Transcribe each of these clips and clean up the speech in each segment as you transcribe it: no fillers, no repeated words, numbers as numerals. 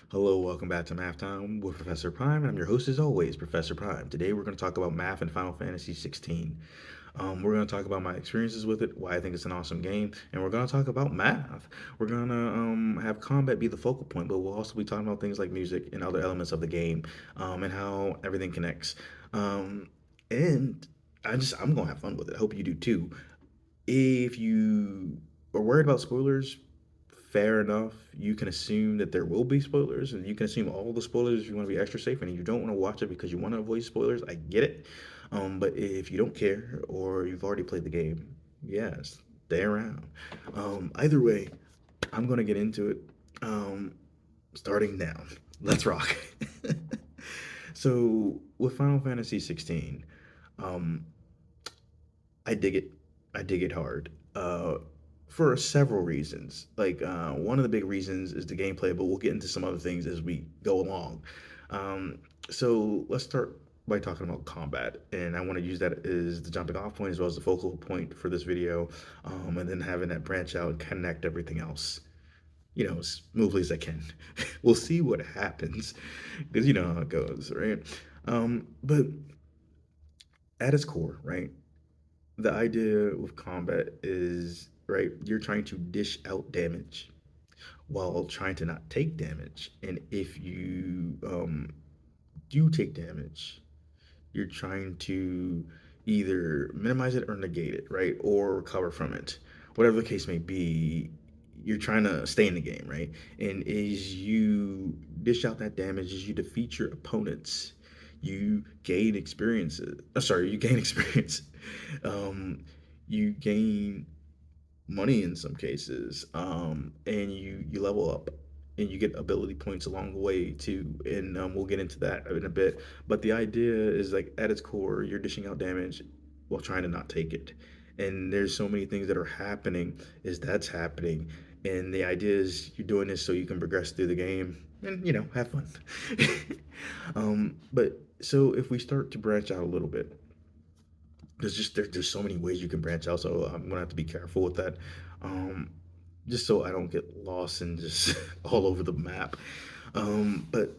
Hello, welcome back to Math Time with Professor Prime, and I'm your host as always, Professor Prime. Today we're going to talk about math in Final Fantasy XVI. We're going to talk about my experiences with it, why I think it's an awesome game, and we're going to talk about math. We're going to have combat be the focal point, but we'll also be talking about things like music and other elements of the game, and how everything connects. Um, and I'm going to have fun with it. I hope you do too. If you are worried about spoilers, fair enough. You can assume that there will be spoilers, and you can assume all the spoilers if you want to be extra safe and you don't want to watch it because you want to avoid spoilers. I get it. But if you don't care or you've already played the game, yes, stay around. Either way, I'm going to get into it. Um, Starting now. Let's rock. So, with Final Fantasy 16, um, I dig it. I dig it hard. For several reasons. One of the big reasons is the gameplay, but we'll get into some other things as we go along. Um, so let's start by talking about combat, and I want to use that as the jumping off point as well as the focal point for this video, and then having that branch out and connect everything else, as smoothly as I can. We'll see what happens, because you know how it goes, right? But at its core, right? The idea with combat is right, you're trying to dish out damage while trying to not take damage. And if you do take damage, you're trying to either minimize it or negate it, right? Or recover from it. Whatever the case may be, you're trying to stay in the game, right? And as you dish out that damage, as you defeat your opponents, you gain experiences. Sorry, you gain experience. Um, you gain money in some cases, and you level up and you get ability points along the way too, and we'll get into that in a bit. But the idea is like at its core, you're dishing out damage while trying to not take it, and there's so many things that are happening as that's happening, and the idea is you're doing this so you can progress through the game and have fun. But so if we start to branch out a little bit, there's so many ways you can branch out, so I'm gonna have to be careful with that, um, just so I don't get lost and just all over the map. But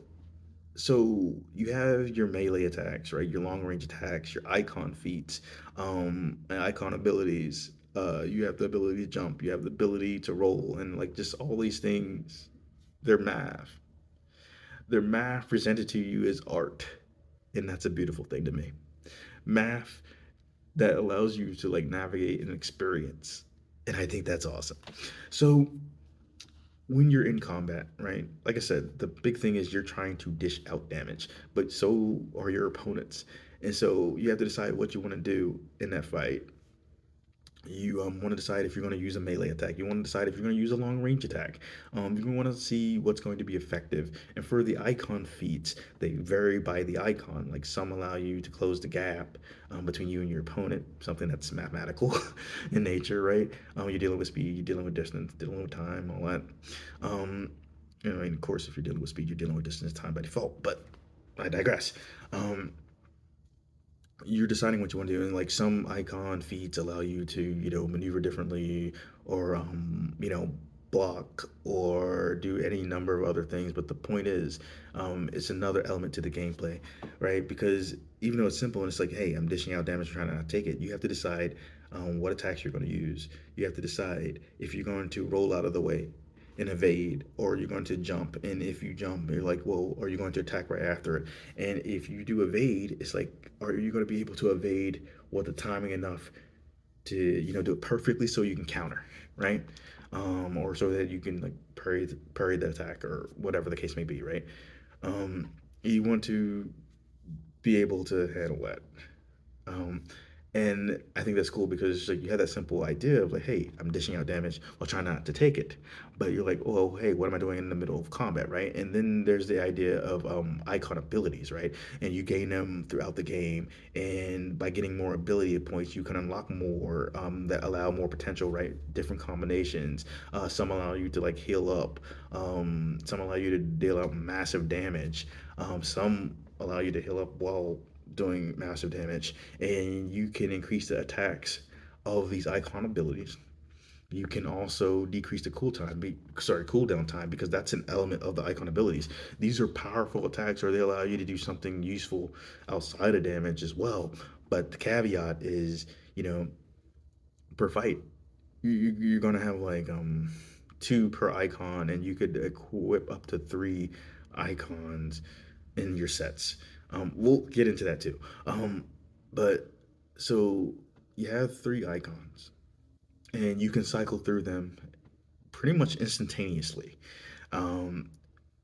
so you have your melee attacks, right? Your long range attacks, your icon feats, and icon abilities. You have the ability to jump, you have the ability to roll, and like just all these things. They're math. They're math presented to you as art, and that's a beautiful thing to me. Math that allows you to like navigate and experience. And I think that's awesome. So when you're in combat, right? Like I said, the big thing is you're trying to dish out damage, but so are your opponents. And so you have to decide what you want to do in that fight. You want to decide if you're going to use a melee attack. You want to decide if you're going to use a long range attack. You want to see what's going to be effective. And for the icon feats, they vary by the icon. Like some allow you to close the gap between you and your opponent, something that's mathematical in nature, right? You're dealing with speed, you're dealing with distance, dealing with time, all that. Um, and of course, if you're dealing with speed, you're dealing with distance, time by default. But I digress. Um, you're deciding what you want to do, and like some icon feeds allow you to maneuver differently, or block or do any number of other things. But the point is, it's another element to the gameplay, right? Because even though it's simple and it's like, hey, I'm dishing out damage, trying to not take it, you have to decide what attacks you're going to use. You have to decide if you're going to roll out of the way and evade, or you're going to jump. And if you jump, you're like, well, are you going to attack right after it? And if you do evade, it's like, are you going to be able to evade with the timing enough to do it perfectly so you can counter, right? Or so that you can like parry the attack or whatever the case may be, right? You want to be able to handle that. Um, and I think that's cool because like you have that simple idea of like, hey, I'm dishing out damage while trying not to take it. But you're like, oh, hey, what am I doing in the middle of combat, right? And then there's the idea of icon abilities, right? And you gain them throughout the game. And by getting more ability points, you can unlock more that allow more potential, right? Different combinations. Some allow you to like heal up. Some allow you to deal out massive damage. Some allow you to heal up while doing massive damage, and you can increase the attacks of these icon abilities. You can also decrease the cooldown time because that's an element of the icon abilities. These are powerful attacks, or they allow you to do something useful outside of damage as well. But the caveat is, you know, per fight, you're gonna have like two per icon, and you could equip up to three icons in your sets. We'll get into that too. But so you have three icons, and you can cycle through them pretty much instantaneously. Um,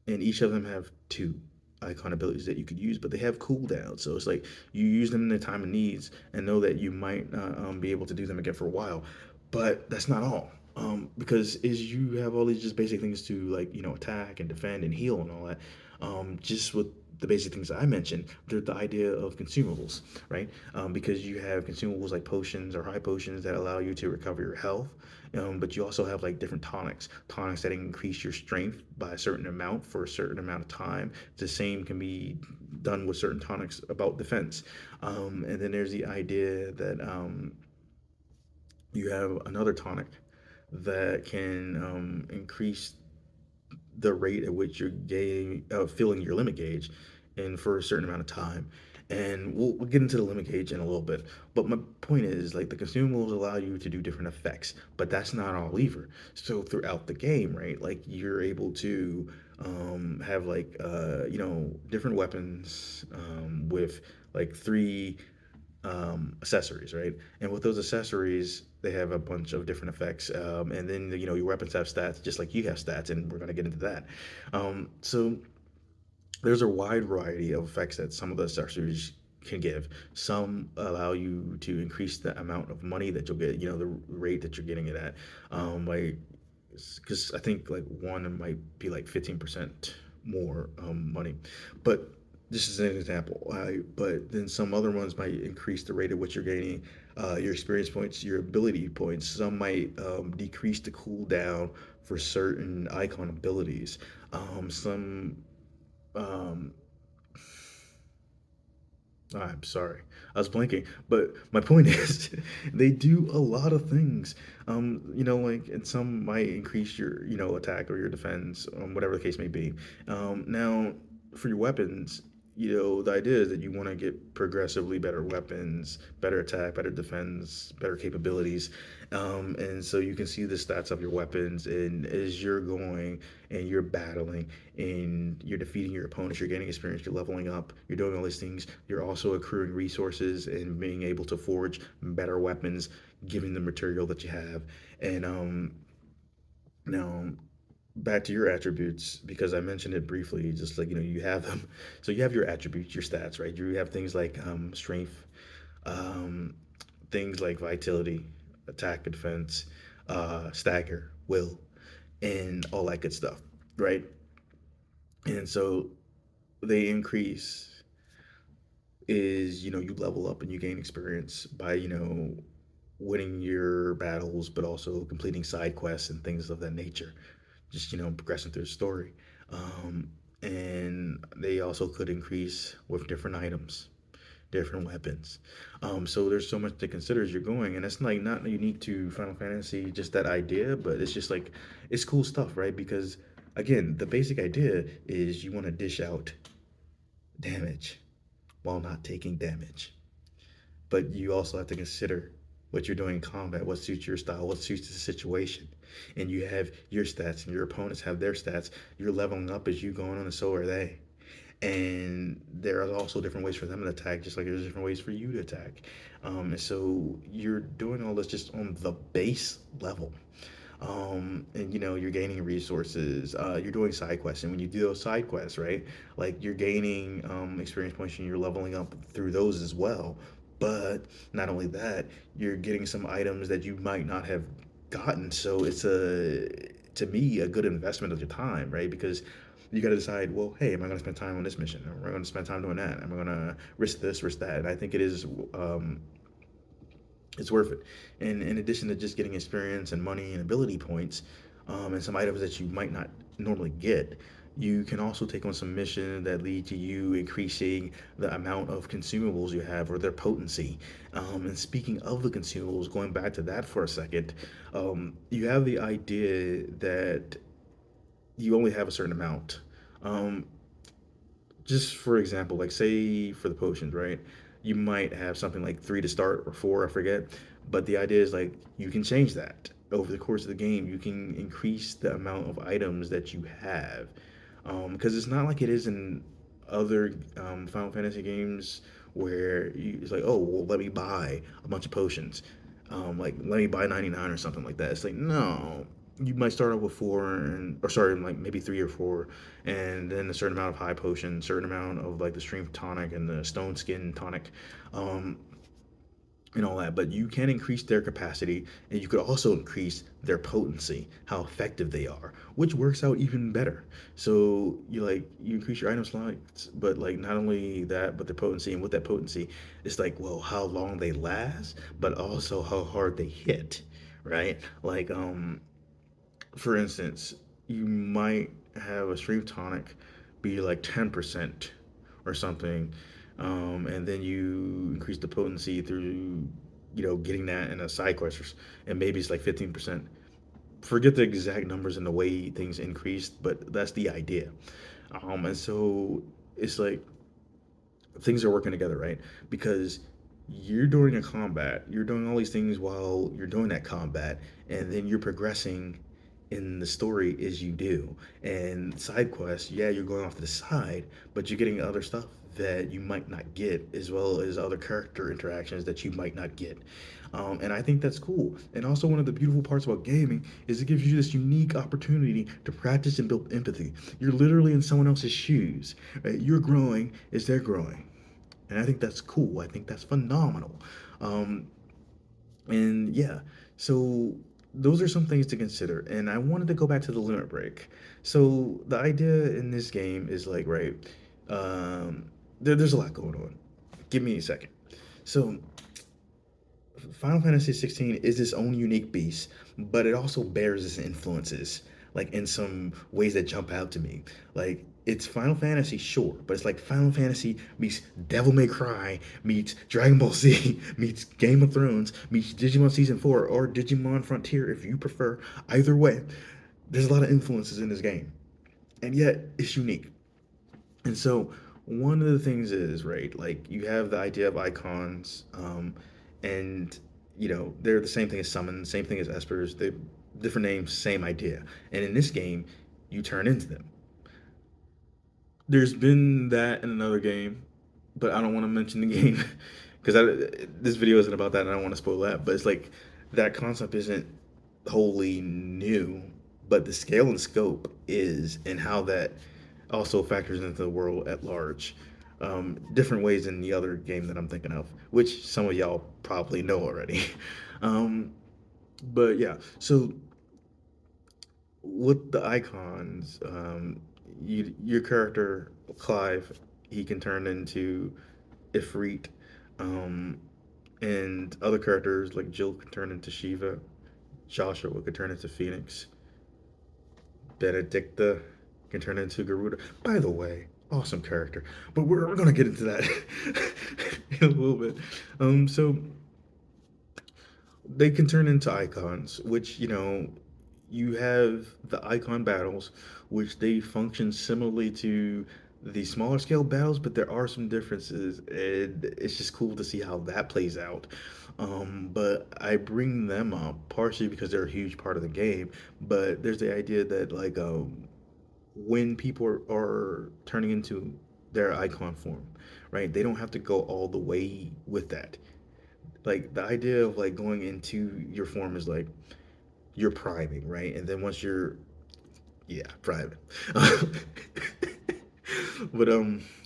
and each of them have two icon abilities that you could use, but they have cooldowns. So it's like you use them in the time of needs and know that you might not be able to do them again for a while. But that's not all. Because is you have all these just basic things to like attack and defend and heal and all that. Just with the basic things I mentioned, there's the idea of consumables, right? Because you have consumables like potions or high potions that allow you to recover your health. But you also have like different tonics that increase your strength by a certain amount for a certain amount of time. The same can be done with certain tonics about defense. And then there's the idea that you have another tonic that can increase the rate at which you're filling your limit gauge and for a certain amount of time. And we'll get into the limit gauge in a little bit. But my point is, like, the consumables allow you to do different effects, but that's not all either. So throughout the game, right, like, you're able to have, like, different weapons with, like, three accessories, right? And with those accessories, they have a bunch of different effects. And then your weapons have stats, just like you have stats, and we're gonna get into that. So there's a wide variety of effects that some of the accessories can give. Some allow you to increase the amount of money that you'll get, the rate that you're getting it at. Like, because I think like one might be like 15% more money, but this is an example. But then some other ones might increase the rate at which you're gaining your experience points, your ability points. Some might decrease the cooldown for certain icon abilities. Some um, I'm sorry. I was blanking. But my point is, they do a lot of things. Like, and some might increase your, attack or your defense, whatever the case may be. Now, for your weapons, the idea is that you want to get progressively better weapons, better attack, better defense, better capabilities. And so you can see the stats of your weapons, and as you're going and you're battling and you're defeating your opponents, you're gaining experience, you're leveling up, you're doing all these things, you're also accruing resources and being able to forge better weapons given the material that you have. And now back to your attributes, because I mentioned it briefly, just like you have them. So you have your attributes, your stats, right? You have things like strength, um, things like vitality, attack, defense, stagger, will, and all that good stuff, right? And so they increase is you level up and you gain experience by winning your battles, but also completing side quests and things of that nature, just progressing through the story. And they also could increase with different items, different weapons. So there's so much to consider as you're going, and it's like not unique to Final Fantasy, just that idea, but it's just like it's cool stuff, right? Because again, the basic idea is you want to dish out damage while not taking damage. But you also have to consider what you're doing in combat, what suits your style, what suits the situation. And you have your stats, and your opponents have their stats. You're leveling up as you go on, and so are they. And there are also different ways for them to attack, just like there's different ways for you to attack. And so you're doing all this just on the base level. And you're gaining resources, you're doing side quests, and when you do those side quests, right, like you're gaining experience points and you're leveling up through those as well. But not only that, you're getting some items that you might not have gotten. So it's a to me a good investment of your time, right? Because you got to decide, well, hey, am I going to spend time on this mission? Am I going to spend time doing that? Am I going to risk this, risk that? And I think it is it's worth it. And in addition to just getting experience and money and ability points, and some items that you might not normally get, You can also take on some mission that lead to you increasing the amount of consumables you have or their potency. And speaking of the consumables, going back to that for a second, you have the idea that you only have a certain amount. Um, just for example, like say for the potions, right? You might have something like three to start or four, I forget. But the idea is like you can change that over the course of the game. You can increase the amount of items that you have, because it's not like it is in other Final Fantasy games where it's like, oh, well, let me buy a bunch of potions, like let me buy 99 or something like that. It's like no, you might start off with four and or sorry, like maybe three or four, and then a certain amount of high potion, certain amount of like the strength tonic and the stone skin tonic, um, and all that. But you can increase their capacity, and you could also increase their potency, how effective they are, which works out even better. So you increase your item slots, but like not only that, but the potency, and with that potency, it's like well how long they last, but also how hard they hit, right? For instance, you might have a strength tonic be like 10% or something, and then you increase the potency through, getting that in a side quest, and maybe it's like 15%. Forget the exact numbers and the way things increased, but that's the idea. And so it's like things are working together, right? Because you're doing a combat, you're doing all these things while you're doing that combat, and then you're progressing in the story as you do. And side quests, yeah, you're going off to the side, but you're getting other stuff that you might not get, as well as other character interactions that you might not get. And I think that's cool. And also, one of the beautiful parts about gaming is it gives you this unique opportunity to practice and build empathy. You're literally in someone else's shoes. Right? You're growing as they're growing, and I think that's cool. I think that's phenomenal. Um, and yeah, so those are some things to consider. And I wanted to go back to the limit break. So the idea in this game is like, right, there's a lot going on. Give me a second. So Final Fantasy XVI is its own unique beast, but it also bears its influences, like in some ways that jump out to me. Like it's Final Fantasy, sure, but it's like Final Fantasy meets Devil May Cry meets Dragon Ball Z meets Game of Thrones meets Digimon Season 4 or Digimon Frontier if you prefer. Either way, there's a lot of influences in this game, and yet it's unique. And so one of the things is right, like you have the idea of icons, and they're the same thing as summons, same thing as espers. They different names, same idea. And in this game, you turn into them. There's been that in another game, but I don't want to mention the game because this video isn't about that, and I don't want to spoil that. But it's like that concept isn't wholly new, but the scale and scope is, and how that also factors into the world at large. Different ways than the other game that I'm thinking of, which some of y'all probably know already. um, but yeah, so with the icons, your character Clive, he can turn into Ifrit, um, and other characters like Jill can turn into Shiva, Joshua could turn into Phoenix, Benedicta can turn into Garuda. By the way, awesome character, but we're gonna get into that in a little bit. So they can turn into icons, which you have the icon battles, which they function similarly to the smaller scale battles, but there are some differences, and it's just cool to see how that plays out. But I bring them up partially because they're a huge part of the game, but there's the idea that like when people are turning into their icon form, right? They don't have to go all the way with that. Like the idea of like going into your form is like you're priming, right? And then once you're yeah, priming. But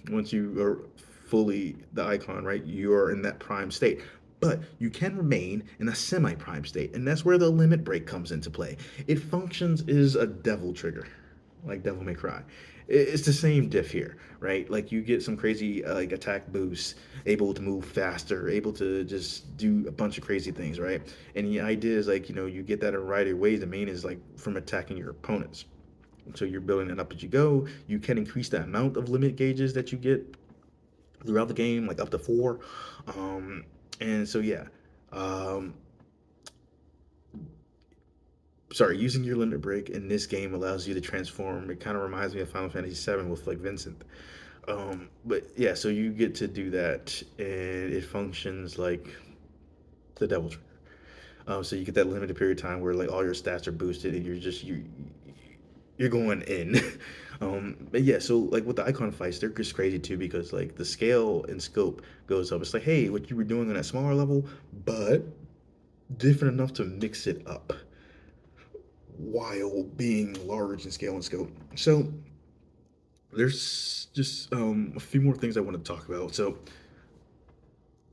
once you are fully the icon, right, you are in that prime state. But you can remain in a semi-prime state, and that's where the limit break comes into play. It functions as a devil trigger, like Devil May Cry. It's the same diff here, right? Like you get some crazy like attack boosts, able to move faster, able to just do a bunch of crazy things, right? And the idea is like you get that in a variety of ways. The main is like from attacking your opponents. So you're building it up as you go. You can increase the amount of limit gauges that you get throughout the game, like up to four. Um, and so yeah, um, sorry, using your limit break in this game allows you to transform. It kind of reminds me of Final Fantasy VII with like Vincent. But yeah, so you get to do that, and it functions like the Devil Trigger. So you get that limited period of time where like all your stats are boosted, and you're going in. But yeah, so like with the icon fights, they're just crazy too because like the scale and scope goes up. It's like, hey, what you were doing on that smaller level, but different enough to mix it up while being large in scale and scope. So there's just a few more things I want to talk about. So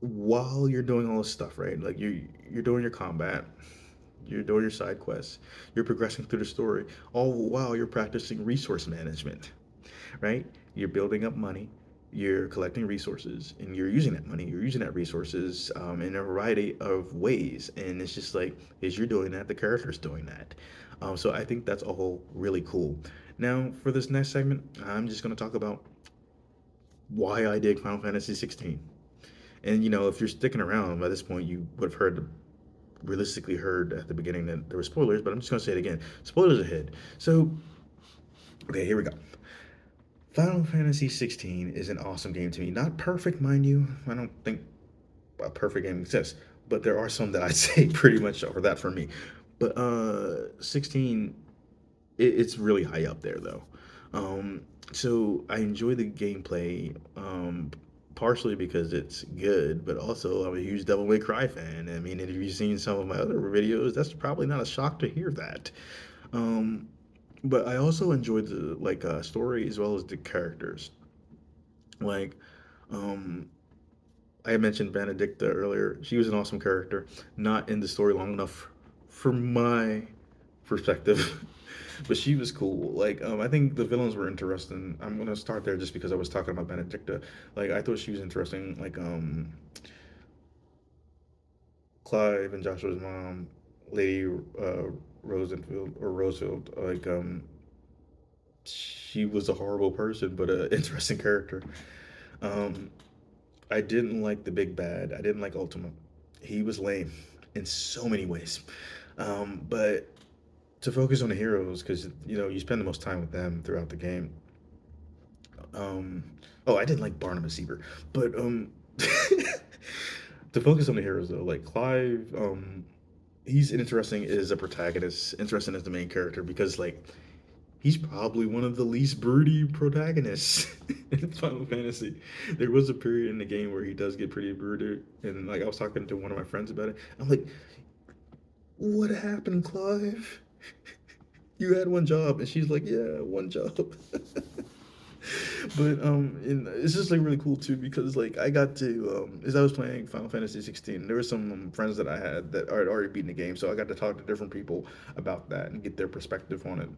while you're doing all this stuff, right? Like you're doing your combat, you're doing your side quests, you're progressing through the story, all while you're practicing resource management, right? You're building up money, you're collecting resources, and you're using that money, you're using that resources in a variety of ways. And it's just like, as you're doing that, the character's doing that. So I think that's all really cool. Now, for this next segment, I'm just going to talk about why I dig Final Fantasy 16. And if you're sticking around by this point, you would have realistically heard at the beginning that there were spoilers, but I'm just going to say it again. Spoilers ahead. So, okay, here we go. Final Fantasy 16 is an awesome game to me. Not perfect, mind you. I don't think a perfect game exists, but there are some that I'd say pretty much are that for me. But 16, it's really high up there though. So I enjoy the gameplay, partially because it's good, but also I'm a huge Devil May Cry fan. I mean, if you've seen some of my other videos, that's probably not a shock to hear that. Um, but I also enjoyed the story as well as the characters. Like, um, I mentioned Benedicta earlier. She was an awesome character, not in the story long enough for my perspective, but she was cool. Like, I think the villains were interesting. I'm gonna start there just because I was talking about Benedicta. Like, I thought she was interesting. Like, Clive and Joshua's mom, Lady Rosenfield or Rosefield. Like, she was a horrible person, but an interesting character. Um, I didn't like the big bad. I didn't like Ultima. He was lame in so many ways. But to focus on the heroes, because you spend the most time with them throughout the game. Um, oh, I didn't like Barnabas either. But to focus on the heroes though, like Clive, he's interesting as a protagonist, interesting as the main character because like he's probably one of the least broody protagonists in Final Fantasy. There was a period in the game where he does get pretty broody, and like I was talking to one of my friends about it. I'm like, "What happened, Clive? You had one job," and she's like, "Yeah, one job." But and it's just like really cool too because like I got to as I was playing Final Fantasy 16, there were some friends that I had that had already beaten the game, so I got to talk to different people about that and get their perspective on it.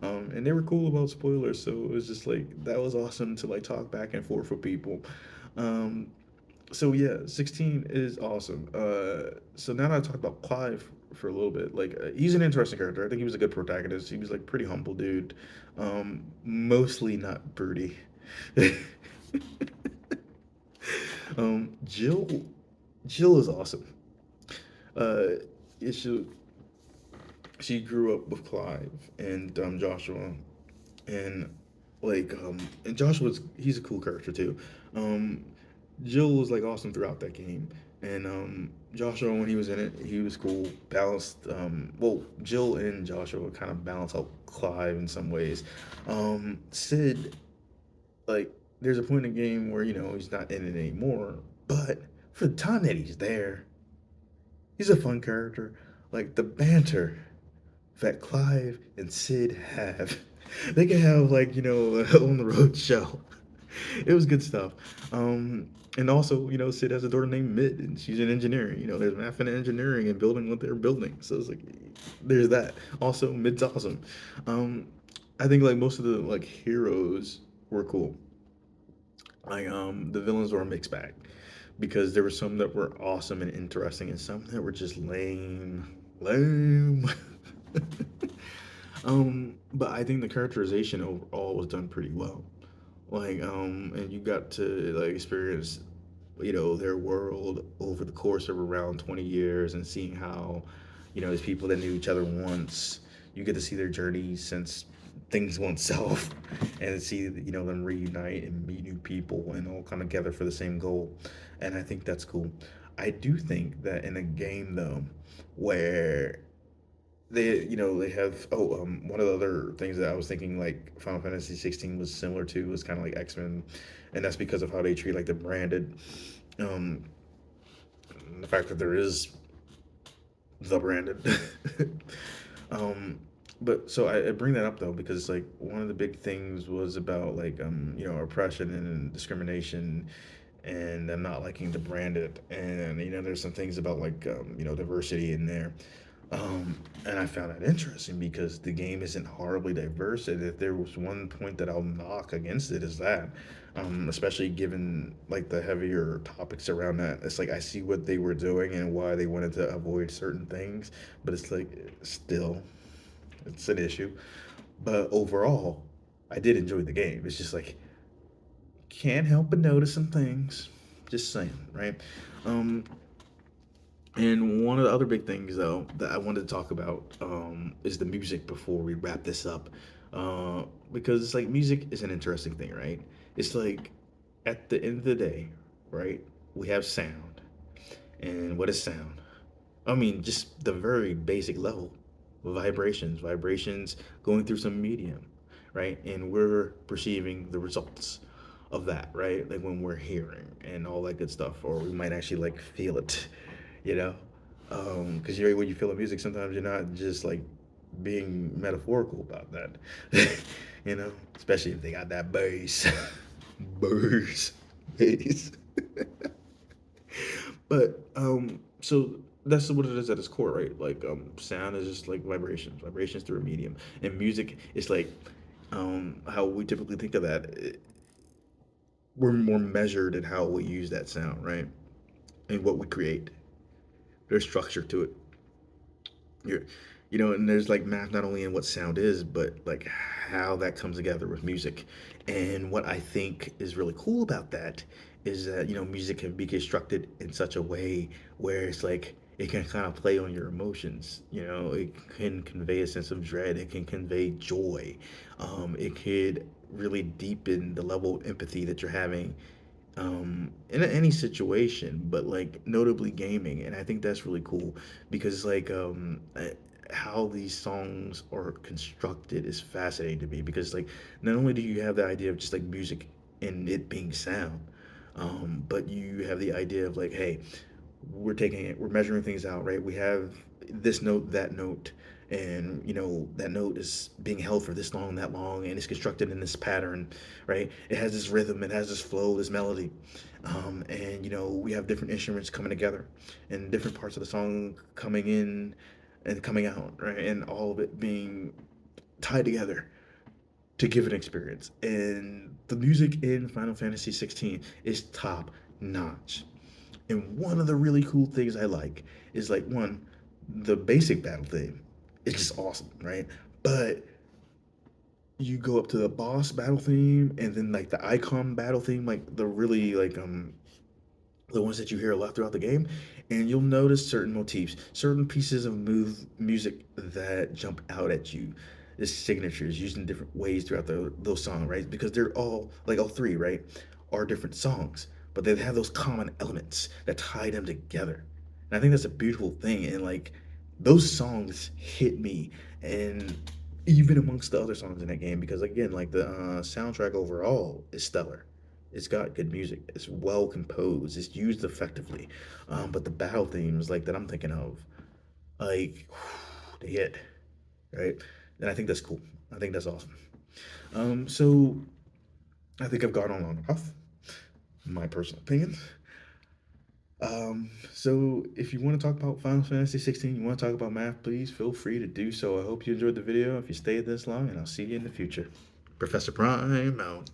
And they were cool about spoilers, so it was just like that was awesome to like talk back and forth with people. Um, so yeah, 16 is awesome. So now that I talked about Clive for a little bit, like he's an interesting character. I think he was a good protagonist. He was like pretty humble dude, mostly not broody. Jill, Jill is awesome. Uh, she she grew up with Clive and Joshua, and and Joshua's he's a cool character too. Um, Jill was like awesome throughout that game, and Joshua when he was in it, he was cool. Balanced. Well, Jill and Joshua kind of balance out Clive in some ways. Sid, like, there's a point in the game where he's not in it anymore, but for the time that he's there, he's a fun character. Like the banter that Clive and Sid have. They can have like on the road show. It was good stuff. And also, Sid has a daughter named Mid, and she's in engineering. There's math and engineering and building what they're building. So it's like, there's that. Also, Mid's awesome. Um, I think like most of the like heroes were cool. Like the villains were a mixed bag because there were some that were awesome and interesting, and some that were just lame, lame. But I think the characterization overall was done pretty well. And you got to like experience, their world over the course of around 20 years and seeing how, these people that knew each other once, you get to see their journey since things went south and see, them reunite and meet new people and all come together for the same goal. And I think that's cool. I do think that in a game though, where they have one of the other things that I was thinking like Final Fantasy 16 was similar to was kind of like X-Men, and that's because of how they treat like the branded, um the fact that there is the branded. um but so I bring that up though because like one of the big things was about like oppression and discrimination and them not liking the branded, and there's some things about like diversity in there. And I found that interesting because the game isn't horribly diverse. And if there was one point that I'll knock against it is that, especially given like the heavier topics around that, it's like I see what they were doing and why they wanted to avoid certain things, but it's like still, it's an issue. But overall, I did enjoy the game. It's just like can't help but notice some things. Just saying, right? Um, And one of the other big things, though, that I wanted to talk about is the music before we wrap this up. Because it's like music is an interesting thing, right? It's like at the end of the day, right? We have sound. And what is sound? I mean, just the very basic level vibrations going through some medium, right? And we're perceiving the results of that, right? Like when we're hearing and all that good stuff, or we might actually like feel it, you know? Because when you feel the music, sometimes you're not just like being metaphorical about that, especially if they got that bass, bass, bass. But so that's what it is at its core, right? Like sound is just like vibrations through a medium, and music is like how we typically think of that. We're more measured in how we use that sound, right? And what we create. There's structure to it. You're, and there's like math not only in what sound is, but like how that comes together with music. And what I think is really cool about that is that music can be constructed in such a way where it's like it can kind of play on your emotions. It can convey a sense of dread. It can convey joy. It could really deepen the level of empathy that you're having in any situation, but like notably gaming. And I think that's really cool because like how these songs are constructed is fascinating to me because like not only do you have the idea of just like music and it being sound, but you have the idea of like, hey, we're measuring things out, right? We have this note, that note, and that note is being held for this long, that long, and it's constructed in this pattern, right? It has this rhythm, it has this flow, this melody, and we have different instruments coming together, and different parts of the song coming in and coming out, right? And all of it being tied together to give an experience. And the music in Final Fantasy 16 is top notch. And one of the really cool things I like is like one, the basic battle theme. It's just awesome, right? But you go up to the boss battle theme and then like the icon battle theme, like the really like the ones that you hear a lot throughout the game, and you'll notice certain motifs, certain pieces of music that jump out at you. As signatures used in different ways throughout those songs, right? Because they're all like all three, right, are different songs, but they have those common elements that tie them together. And I think that's a beautiful thing. And like those songs hit me, and even amongst the other songs in that game, because again, like the soundtrack overall is stellar. It's got good music. It's well composed. It's used effectively. But the battle themes like that I'm thinking of, like they hit right, and I think that's cool. I think that's awesome. So I think I've gone on long enough. My personal opinion. So if you want to talk about Final Fantasy 16, you want to talk about math, please feel free to do so. I hope you enjoyed the video. If you stayed this long, and I'll see you in the future. Professor Prime out.